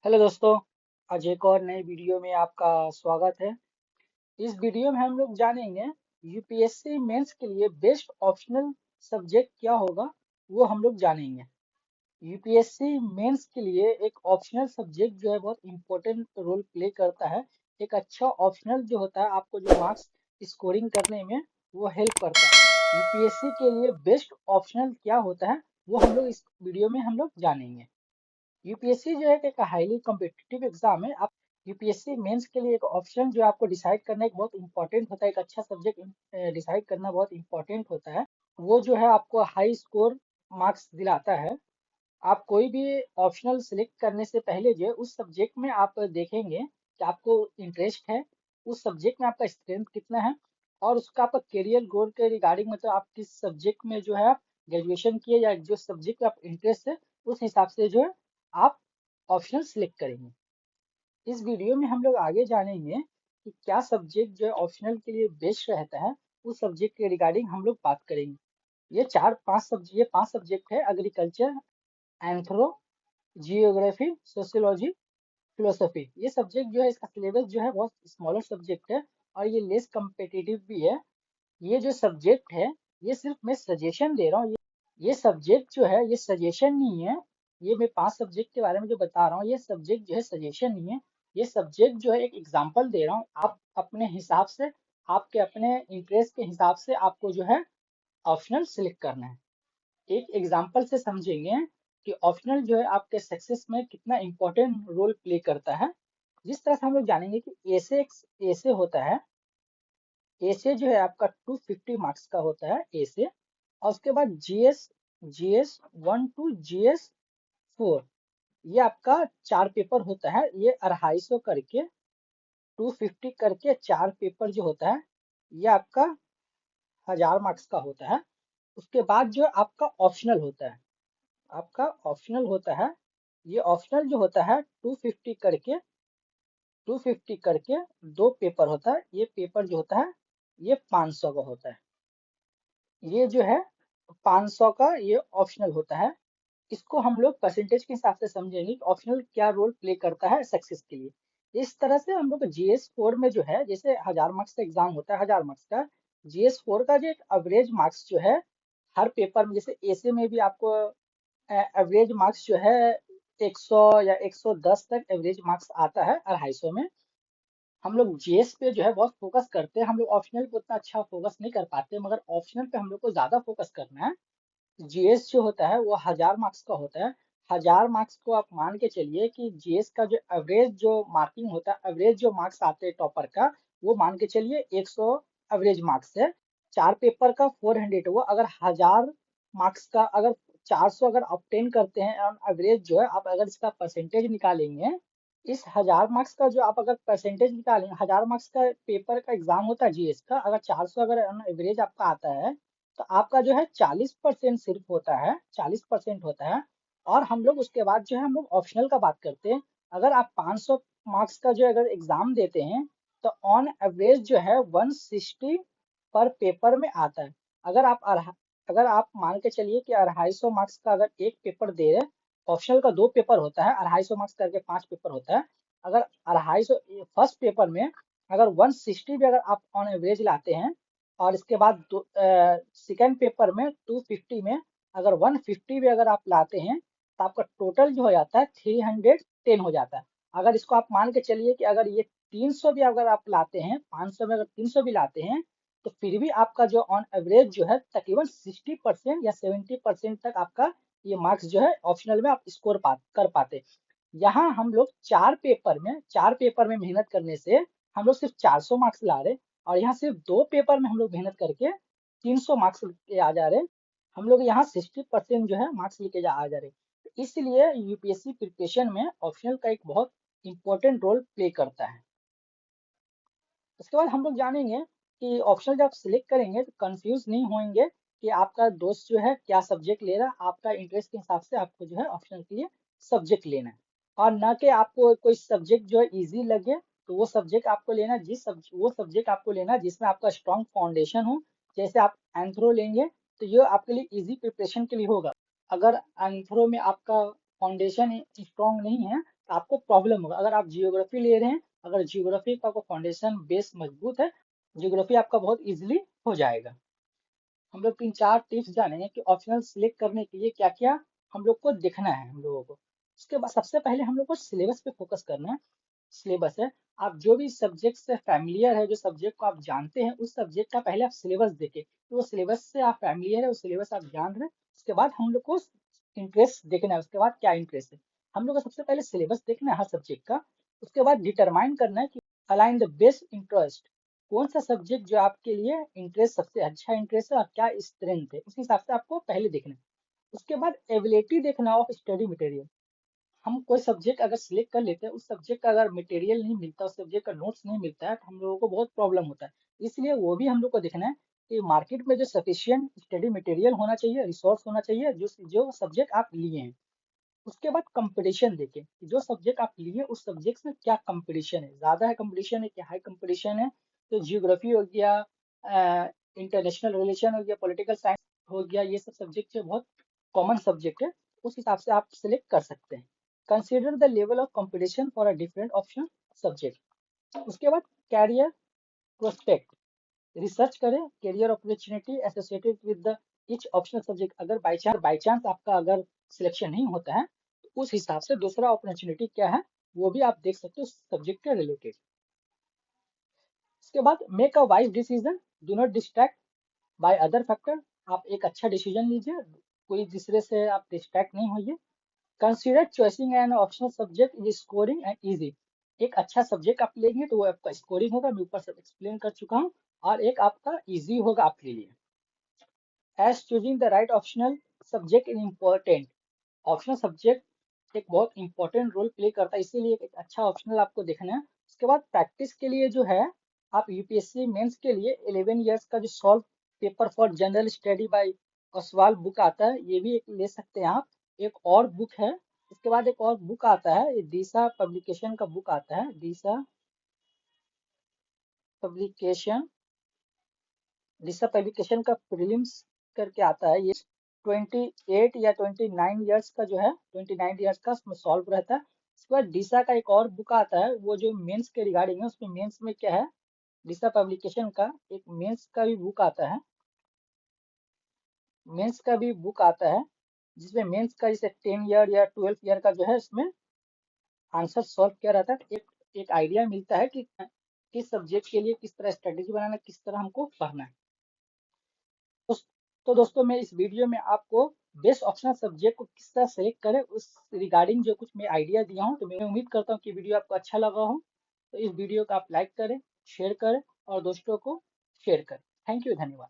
Hello दोस्तों। आज एक और नई वीडियो में आपका स्वागत है। इस वीडियो में हम लोग जानेंगे यूपीएससी मेंस के लिए बेस्ट ऑप्शनल सब्जेक्ट क्या होगा, वो हम लोग जानेंगे। यूपीएससी मेंस के लिए एक ऑप्शनल सब्जेक्ट जो है बहुत इंपॉर्टेंट रोल प्ले करता है। एक अच्छा ऑप्शनल जो होता है आपको जो मार्क्स स्कोरिंग करने में वो हेल्प करता है। यूपीएससी के लिए बेस्ट ऑप्शनल क्या होता है वो हम लोग इस वीडियो में हम लोग जानेंगे। यूपीएससी जो है कि एक हाईली कॉम्पिटिटिव एग्जाम है। आप यूपीएससी मेंस के लिए एक ऑप्शन जो आपको डिसाइड करना एक बहुत इंपॉर्टेंट होता है, एक अच्छा सब्जेक्ट डिसाइड करना बहुत इंपॉर्टेंट होता है। वो जो है आपको हाई स्कोर मार्क्स दिलाता है। आप कोई भी ऑप्शनल सिलेक्ट करने से पहले जो है उस सब्जेक्ट में आप देखेंगे कि आपको इंटरेस्ट है, उस सब्जेक्ट में आपका स्ट्रेंथ कितना है, और उसका आपका करियर गोल के रिगार्डिंग मतलब आप किस सब्जेक्ट में जो है आप ग्रेजुएशन किए या जो सब्जेक्ट आप इंटरेस्ट है उस हिसाब से जो है आप ऑप्शनल सिलेक्ट करेंगे। इस वीडियो में हम लोग आगे जानेंगे कि क्या सब्जेक्ट जो है ऑप्शनल के लिए बेस्ट रहता है, उस सब्जेक्ट के रिगार्डिंग हम लोग बात करेंगे। ये पांच सब्जेक्ट है: agriculture, anthro, geography, sociology, philosophy. ये सब्जेक्ट जो है इसका सिलेबस जो है बहुत स्मॉलर सब्जेक्ट है और ये लेस कम्पिटिटिव भी है। ये जो सब्जेक्ट है ये सिर्फ मैं सजेशन दे रहा हूँ। ये सब्जेक्ट जो है ये सजेशन नहीं है। ये मैं पांच सब्जेक्ट के बारे में जो बता रहा हूँ ये सब्जेक्ट जो है सजेशन नहीं है। ये सब्जेक्ट जो है एक एग्जांपल दे रहा हूँ। आप अपने हिसाब से, आपके अपने इंटरेस्ट के हिसाब से आपको जो है ऑप्शनल सिलेक्ट करना है। एक एग्जांपल से समझेंगे कि ऑप्शनल जो है आपके सक्सेस में कितना इंपॉर्टेंट रोल प्ले करता है। जिस तरह से हम लोग जानेंगे कि ऐसे होता है। ऐसे जो है आपका 250 मार्क्स का होता है ऐसे, और उसके बाद जीएस, जीएस 1 टू जीएस 4, ये आपका चार पेपर होता है। ये 250 करके 250 करके चार पेपर जो होता है ये आपका 1000 मार्क्स का होता है। उसके बाद जो आपका ऑप्शनल होता है, आपका ऑप्शनल होता है, ये ऑप्शनल जो होता है 250 करके दो पेपर होता है। ये पेपर जो होता है ये 500 का होता है। ये जो है 500 का ये ऑप्शनल होता है। इसको हम लोग परसेंटेज के हिसाब से समझेंगे कि ऑप्शनल क्या रोल प्ले करता है सक्सेस के लिए। इस तरह से हम लोग जीएस 4 में जो है, जैसे 1000 मार्क्स का एग्जाम होता है, 1000 मार्क्स का जीएस 4 का जो एक एवरेज मार्क्स जो है हर पेपर में, जैसे ऐसे में भी आपको एवरेज मार्क्स जो है 100 या 110 तक एवरेज मार्क्स आता है 250 में। हम लोग जीएस पे जो है बहुत फोकस करते हैं, हम लोग ऑप्शनल पे उतना अच्छा फोकस नहीं कर पाते, मगर ऑप्शनल पे हम लोग को ज्यादा फोकस करना है। जीएस जो होता है वो 1000 मार्क्स का होता है। 1000 मार्क्स को आप मान के चलिए कि जीएस का जो एवरेज जो मार्किंग होता है, एवरेज जो मार्क्स आते हैं टॉपर का, वो मान के चलिए 100 एवरेज मार्क्स है। चार पेपर का 400 हुआ। अगर 1000 मार्क्स का अगर 400 अगर ऑब्टेन करते हैं ऑन एवरेज जो है, आप अगर इसका परसेंटेज निकालेंगे, इस 1000 मार्क्स का जो आप अगर परसेंटेज निकालेंगे, 1000 मार्क्स का पेपर का एग्जाम होता है जीएस का, अगर 400 अगर एवरेज आपका आता है तो आपका जो है 40% सिर्फ होता है, 40% होता है। और हम लोग उसके बाद जो है हम लोग ऑप्शनल का बात करते हैं। अगर आप 500 मार्क्स का जो अगर एग्जाम देते हैं तो ऑन एवरेज जो है 160 पर पेपर में आता है। अगर आप अगर आप मान के चलिए कि 250 मार्क्स का अगर एक पेपर दे रहे, ऑप्शनल का दो पेपर होता है, 250 मार्क्स करके पांच पेपर होता है। अगर 250 फर्स्ट पेपर में अगर 160 भी अगर आप ऑन एवरेज लाते हैं, और इसके बाद सेकेंड पेपर में 250 में अगर 150 भी अगर आप लाते हैं, तो आपका टोटल जो हो जाता है 310 हो जाता है। अगर इसको आप मान के चलिए कि अगर ये 300 भी अगर आप लाते हैं, 500 में अगर 300 भी लाते हैं, तो फिर भी आपका जो ऑन एवरेज जो है तकरीबन 60% या 70% तक आपका ये मार्क्स जो है ऑप्शनल में आप स्कोर कर पाते। यहाँ हम लोग चार पेपर में मेहनत करने से हम लोग सिर्फ 400 मार्क्स ला रहे, और यहाँ सिर्फ दो पेपर में हम लोग मेहनत करके 300 मार्क्स लेके आ जा रहे। हम लोग यहाँ 60% जो है मार्क्स लेके आ जा रहे। तो इसलिए यूपीएससी प्रिपरेशन में ऑप्शनल का एक बहुत इंपॉर्टेंट रोल प्ले करता है। उसके बाद हम लोग जानेंगे कि ऑप्शनल जब आप सिलेक्ट करेंगे तो कंफ्यूज नहीं होंगे कि आपका दोस्त जो है क्या सब्जेक्ट ले रहा है। आपका इंटरेस्ट के हिसाब से आपको जो है ऑप्शनल के लिए सब्जेक्ट लेना है, और न कि आपको कोई सब्जेक्ट जो है इजी लगे तो वो सब्जेक्ट आपको लेना, वो सब्जेक्ट आपको लेना जिसमें आपका स्ट्रॉन्ग फाउंडेशन हो। जैसे आप एंथ्रो लेंगे तो ये आपके लिए इजी प्रिपरेशन के लिए होगा। अगर एंथ्रो में आपका फाउंडेशन स्ट्रॉन्ग नहीं है आपको प्रॉब्लम होगा। अगर आप जियोग्राफी ले रहे हैं, अगर जियोग्राफी का फाउंडेशन बेस मजबूत है, जियोग्राफी आपका बहुत इजीली हो जाएगा। हम लोग 3-4 टिप्स जानेंगे कि ऑप्शनल सिलेक्ट करने के लिए क्या क्या हम लोग को देखना है हम लोगों को। उसके बाद सबसे पहले हम लोग को सिलेबस पे फोकस करना है। सिलेबस है, आप जो भी सब्जेक्ट से फैमिलियर है, जो सब्जेक्ट को आप जानते हैं, उस सब्जेक्ट का पहले आप सिलेबस देखें, तो वो सिलेबस से आप फैमिलियर है, वो सिलेबस आप जान रहे हैं। उसके बाद हम लोग को इंटरेस्ट देखना है, उसके बाद क्या इंटरेस्ट है। हम लोग को सबसे पहले सिलेबस देखना है हर सब्जेक्ट का। उसके बाद डिटरमाइन करना है कि अलाइन द बेस्ट इंटरेस्ट, कौन सा सब्जेक्ट जो आपके लिए इंटरेस्ट सबसे अच्छा इंटरेस्ट है और क्या स्ट्रेंथ है, उस हिसाब से आपको पहले देखना है। उसके बाद एबिलिटी देखना ऑफ स्टडी मटेरियल। हम कोई सब्जेक्ट अगर सिलेक्ट कर लेते हैं, उस सब्जेक्ट का अगर मटेरियल नहीं मिलता, उस सब्जेक्ट का नोट्स नहीं मिलता है, तो हम लोगों को बहुत प्रॉब्लम होता है। इसलिए वो भी हम लोग को देखना है कि मार्केट में जो सफिशियंट स्टडी मटेरियल होना चाहिए, रिसोर्स होना चाहिए, जो सब्जेक्ट आप लिए हैं। उसके बाद कंपटीशन देखें कि जो सब्जेक्ट आप लिए उस सब्जेक्ट में क्या कंपटीशन है, ज्यादा है कंपटीशन है कि हाई कंपटीशन है। तो जियोग्राफी हो गया, इंटरनेशनल रिलेशन हो गया, पॉलिटिकल साइंस हो गया, ये सब सब्जेक्ट जो बहुत कॉमन सब्जेक्ट है, उस हिसाब से आप सिलेक्ट कर सकते हैं। Consider the level of competition for a different option subject. उसके बाद कैरियर प्रोस्पेक्ट, रिसर्च करें career opportunity associated with the each optional subject. अगर बाई चांस आपका अगर सिलेक्शन नहीं होता है, तो उस हिसाब से दूसरा अपॉर्चुनिटी क्या है वो भी आप देख सकते हो सब्जेक्ट के रिलेटेड। उसके बाद make a wise decision, do not distract by other factor. आप एक अच्छा डिसीजन लीजिए, कोई दूसरे से आप डिस्ट्रैक्ट नहीं होइए। Consider choosing an optional subject is scoring and easy. एक अच्छा सब्जेक्ट आप लेंगे तो वो आपका स्कोरिंग होगा, मैं ऊपर से एक्सप्लेन कर चुका हूँ, और एक आपका इजी होगा आपके लिए। As choosing the right optional subject is important. Optional subject एक बहुत इंपॉर्टेंट रोल प्ले करता है, इसीलिए एक अच्छा ऑप्शनल आपको देखना है। उसके बाद प्रैक्टिस के लिए जो है, आप यूपीएससी मेंस के लिए 11 इयर्स का जो solve paper for general study bye Oswal book आता है, ये भी एक ले सकते हैं आप। एक और बुक है, उसके बाद एक और बुक आता है, ये दिशा पब्लिकेशन का बुक आता है, दिशा पब्लिकेशन, दिशा पब्लिकेशन का प्रीलिम्स करके आता है ये। 28 या 29 इयर्स का जो है, 29 इयर्स का उसमें सॉल्व रहता है। उसके बाद दिशा का एक और बुक आता है, वो जो मेंस के रिगार्डिंग है, उसमें मेंस में क्या है, दिशा पब्लिकेशन का एक मेंस का भी बुक आता है, मेंस का भी बुक आता है, जिसमें मेंस का जैसे 10 ईयर या 12 ईयर का जो है, इसमें आंसर सॉल्व किया रहता है। एक आइडिया मिलता है कि किस सब्जेक्ट के लिए किस तरह स्ट्रेटेजी बनाना है, किस तरह हमको पढ़ना है। दोस्त- तो दोस्तों, मैं इस वीडियो में आपको बेस्ट ऑप्शनल सब्जेक्ट को किस तरह सेलेक्ट करें उस रिगार्डिंग जो कुछ मैं आइडिया दिया हूँ, तो मैं उम्मीद करता हूँ कि वीडियो आपको अच्छा लगा हो। तो इस वीडियो को आप लाइक करें, शेयर करें और दोस्तों को शेयर करें। थैंक यू, धन्यवाद।